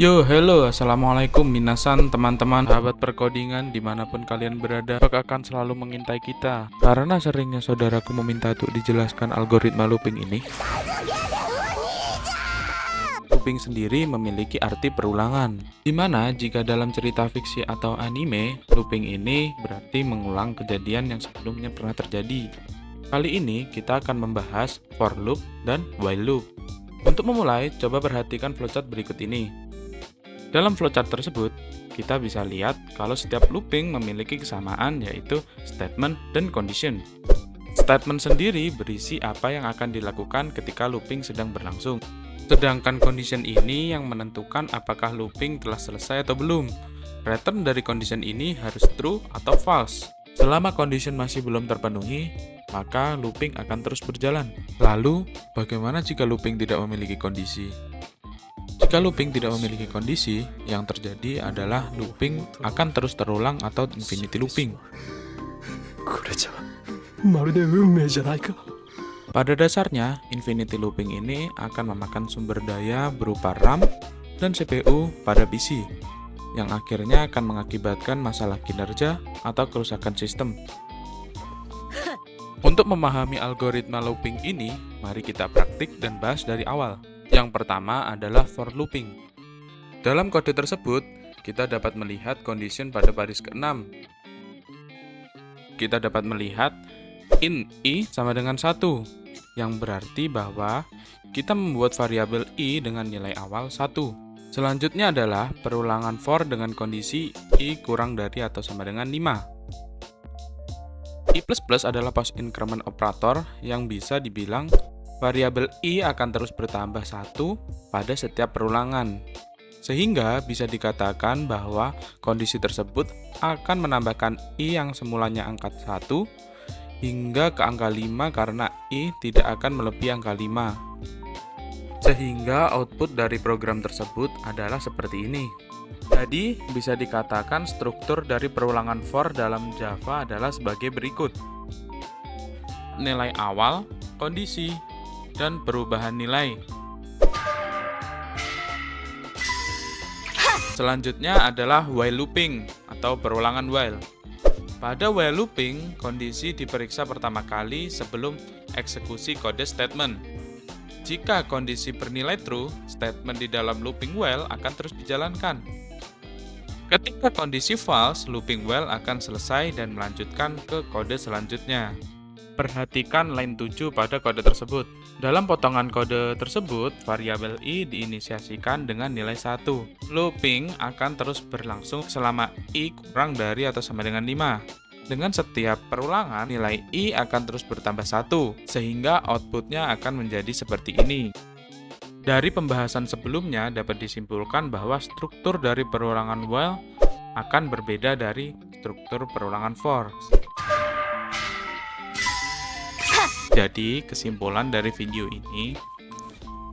Yo, hello, assalamualaikum minasan teman-teman sahabat perkodingan dimanapun kalian berada. Bug akan selalu mengintai kita karena seringnya saudaraku meminta untuk dijelaskan algoritma looping ini. Looping sendiri memiliki arti perulangan, dimana jika dalam cerita fiksi atau anime, looping ini berarti mengulang kejadian yang sebelumnya pernah terjadi. Kali ini kita akan membahas for loop dan while loop. Untuk memulai, coba perhatikan flowchart berikut ini. Dalam flowchart tersebut, kita bisa lihat kalau setiap looping memiliki kesamaan, yaitu statement dan condition. Statement sendiri berisi apa yang akan dilakukan ketika looping sedang berlangsung. Sedangkan condition ini yang menentukan apakah looping telah selesai atau belum. Return dari condition ini harus true atau false. Selama condition masih belum terpenuhi, maka looping akan terus berjalan. Lalu, bagaimana jika looping tidak memiliki kondisi? Jika looping tidak memiliki kondisi, yang terjadi adalah looping akan terus terulang atau infinity looping. Pada dasarnya, infinity looping ini akan memakan sumber daya berupa RAM dan CPU pada PC, yang akhirnya akan mengakibatkan masalah kinerja atau kerusakan sistem. Untuk memahami algoritma looping ini, mari kita praktik dan bahas dari awal. Yang pertama adalah for looping. Dalam kode tersebut, kita dapat melihat condition pada baris ke-6. Kita dapat melihat int i sama dengan 1, yang berarti bahwa kita membuat variabel i dengan nilai awal 1. Selanjutnya adalah perulangan for dengan kondisi i kurang dari atau sama dengan 5. I++ adalah post increment operator yang bisa dibilang variabel i akan terus bertambah 1 pada setiap perulangan. Sehingga bisa dikatakan bahwa kondisi tersebut akan menambahkan i yang semulanya angka 1 hingga ke angka 5 karena i tidak akan melebihi angka 5. Sehingga output dari program tersebut adalah seperti ini. Jadi, bisa dikatakan struktur dari perulangan for dalam Java adalah sebagai berikut. Nilai awal, kondisi, dan perubahan nilai. Selanjutnya adalah while looping atau perulangan while. Pada while looping, kondisi diperiksa pertama kali sebelum eksekusi kode statement. Jika kondisi bernilai true, statement di dalam looping while akan terus dijalankan. Ketika kondisi false, looping while akan selesai dan melanjutkan ke kode selanjutnya. Perhatikan line 7 pada kode tersebut. Dalam potongan kode tersebut, variabel i diinisiasikan dengan nilai 1. Looping akan terus berlangsung selama i kurang dari atau sama dengan 5. Dengan setiap perulangan, nilai i akan terus bertambah 1, sehingga outputnya akan menjadi seperti ini. Dari pembahasan sebelumnya dapat disimpulkan bahwa struktur dari perulangan while akan berbeda dari struktur perulangan for. Jadi, kesimpulan dari video ini,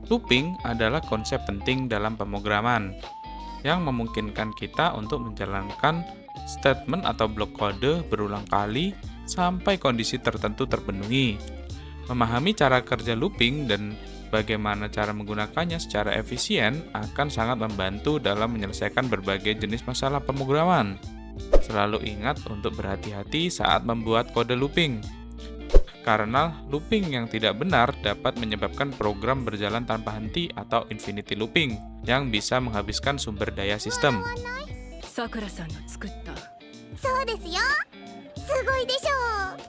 looping adalah konsep penting dalam pemrograman yang memungkinkan kita untuk menjalankan statement atau blok kode berulang kali sampai kondisi tertentu terpenuhi. Memahami cara kerja looping dan bagaimana cara menggunakannya secara efisien akan sangat membantu dalam menyelesaikan berbagai jenis masalah pemrograman. Selalu ingat untuk berhati-hati saat membuat kode looping. Karena looping yang tidak benar dapat menyebabkan program berjalan tanpa henti atau infinity looping yang bisa menghabiskan sumber daya sistem. Sakura-sanの作った。そうですよ。すごいでしょう。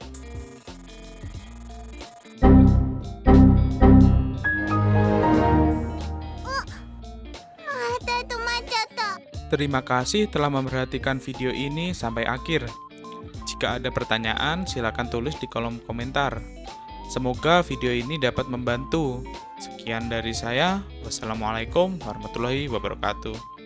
また止まっちゃった。 Terima kasih telah memperhatikan video ini sampai akhir. Jika ada pertanyaan, silakan tulis di kolom komentar. Semoga video ini dapat membantu. Sekian dari saya. Wassalamualaikum warahmatullahi wabarakatuh.